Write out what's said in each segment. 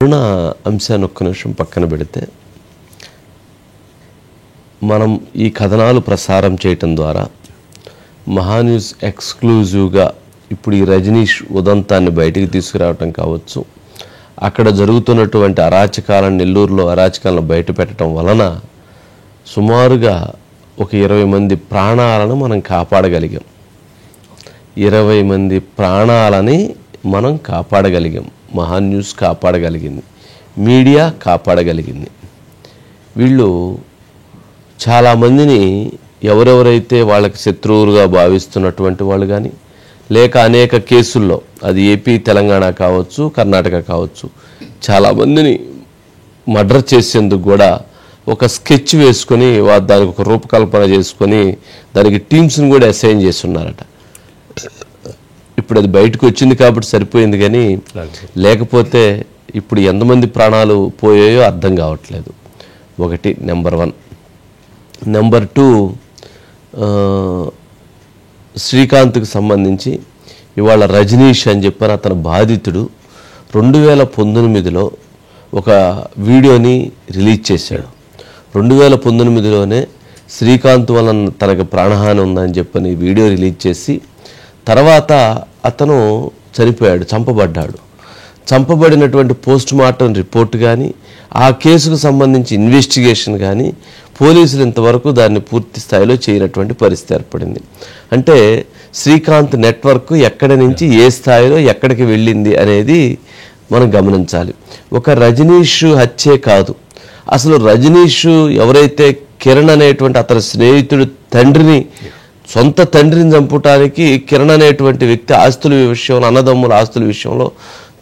కరుణ అంశాన్ని ఒక్క నిమిషం పక్కన పెడితే మనం ఈ కథనాలు ప్రసారం చేయటం ద్వారా మహాన్యూస్ ఎక్స్క్లూజివ్గా ఇప్పుడు ఈ రజనీష్ ఉదంతాన్ని బయటికి తీసుకురావటం కావచ్చు, అక్కడ జరుగుతున్నటువంటి అరాచకాలను, నెల్లూరులో అరాచకాలను బయట పెట్టడం వలన సుమారుగా ఒక 20 మంది ప్రాణాలను మనం కాపాడగలిగాం. 20 మంది ప్రాణాలని మనం కాపాడగలిగాం. మహాన్యూస్ కాపాడగలిగింది, మీడియా కాపాడగలిగింది. వీళ్ళు చాలామందిని ఎవరెవరైతే వాళ్ళకి శత్రువులుగా భావిస్తున్నటువంటి వాళ్ళు కానీ, లేక అనేక కేసుల్లో అది ఏపీ, తెలంగాణ కావచ్చు, కర్ణాటక కావచ్చు, చాలామందిని మర్డర్ చేసేందుకు కూడా ఒక స్కెచ్ వేసుకొని దానికి ఒక రూపకల్పన చేసుకొని దానికి టీమ్స్ని కూడా అసైన్ చేస్తున్నారట. ఇప్పుడు అది బయటకు వచ్చింది కాబట్టి సరిపోయింది, కానీ లేకపోతే ఇప్పుడు ఎంతమంది ప్రాణాలు పోయాయో అర్థం కావట్లేదు. ఒకటి నెంబర్ 1. నెంబర్ 2, శ్రీకాంత్కి సంబంధించి ఇవాళ రజనీష్ అని చెప్పని అతని బాధితుడు 2019లో ఒక వీడియోని రిలీజ్ చేశాడు. 2019లోనే శ్రీకాంత్ వలన తనకు ప్రాణహాని ఉందని చెప్పని వీడియో రిలీజ్ చేసి తర్వాత అతను చనిపోయాడు, చంపబడ్డాడు. చంపబడినటువంటి పోస్ట్ మార్టం రిపోర్ట్ కానీ, ఆ కేసుకు సంబంధించి ఇన్వెస్టిగేషన్ కానీ పోలీసులు ఇంతవరకు దాన్ని పూర్తి స్థాయిలో చేయనటువంటి పరిస్థితి ఏర్పడింది. అంటే శ్రీకాంత్ నెట్వర్క్ ఎక్కడి నుంచి ఏ స్థాయిలో ఎక్కడికి వెళ్ళింది అనేది మనం గమనించాలి. ఒక రజనీష్ హత్యే కాదు, అసలు రజనీష్ ఎవరైతే కిరణ్ అనేటువంటి అతని స్నేహితుడు సొంత తండ్రిని చంపటానికి కిరణ్ అనేటువంటి వ్యక్తి ఆస్తుల విషయంలో, అన్నదమ్ముల ఆస్తుల విషయంలో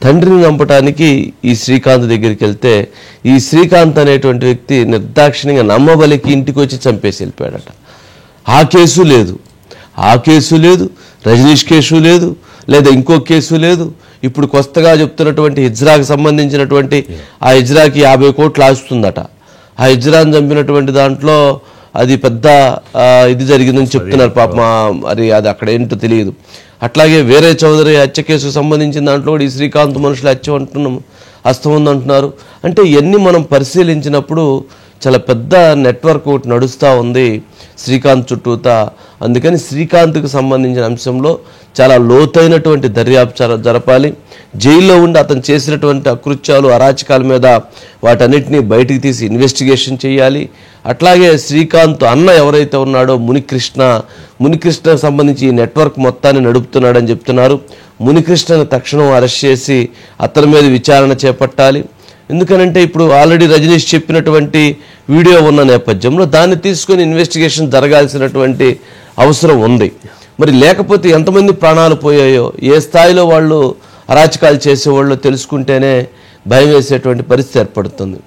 తండ్రిని చంపటానికి ఈ శ్రీకాంత్ దగ్గరికి వెళ్తే ఈ శ్రీకాంత్ అనేటువంటి వ్యక్తి నిర్దాక్షిణ్యంగా నమ్మబలికి ఇంటికి వచ్చి చంపేసి వెళ్ళిపోయాడట. ఆ కేసు లేదు, రజనీష్ కేసు లేదు, లేదా ఇంకో కేసు లేదు. ఇప్పుడు కొత్తగా చెప్తున్నటువంటి హిజ్రాకి సంబంధించినటువంటి ఆ హిజ్రాకి 50 కోట్లు ఆస్తుందట. ఆ హిజ్రాని చంపినటువంటి దాంట్లో అది పెద్ద ఇది జరిగిందని చెప్తున్నారు. పాపం మరి అది అక్కడ ఏంటో తెలియదు. అట్లాగే వేరే చౌదరి హత్య కేసుకు సంబంధించిన దాంట్లో కూడా ఈ శ్రీకాంత్ మనుషులు హస్తం ఉందంటున్నారు. అంటే ఇవన్నీ మనం పరిశీలించినప్పుడు చాలా పెద్ద నెట్వర్క్ ఒకటి నడుస్తూ ఉంది శ్రీకాంత్ చుట్టూతా. అందుకని శ్రీకాంత్కి సంబంధించిన అంశంలో చాలా లోతైనటువంటి దర్యాప్తు జరపాలి. జైల్లో ఉండి అతను చేసినటువంటి అకృత్యాలు, అరాచకాల మీద వాటన్నిటినీ బయటికి తీసి ఇన్వెస్టిగేషన్ చేయాలి. అట్లాగే శ్రీకాంత్ అన్న ఎవరైతే ఉన్నాడో మునికృష్ణకు సంబంధించి ఈ నెట్వర్క్ మొత్తాన్ని నడుపుతున్నాడని చెప్తున్నారు. మునికృష్ణను తక్షణం అరెస్ట్ చేసి అతని మీద విచారణ చేపట్టాలి. ఎందుకనంటే ఇప్పుడు ఆల్రెడీ రజనీష్ చెప్పినటువంటి వీడియో ఉన్న నేపథ్యంలో దాన్ని తీసుకొని ఇన్వెస్టిగేషన్ జరగాల్సినటువంటి అవసరం ఉంది. మరి లేకపోతే ఎంతమంది ప్రాణాలు పోయాయో, ఏ స్థాయిలో వాళ్ళు అరాచకాలు చేసేవాళ్ళు తెలుసుకుంటేనే భయం వేసేటువంటి పరిస్థితి ఏర్పడుతుంది.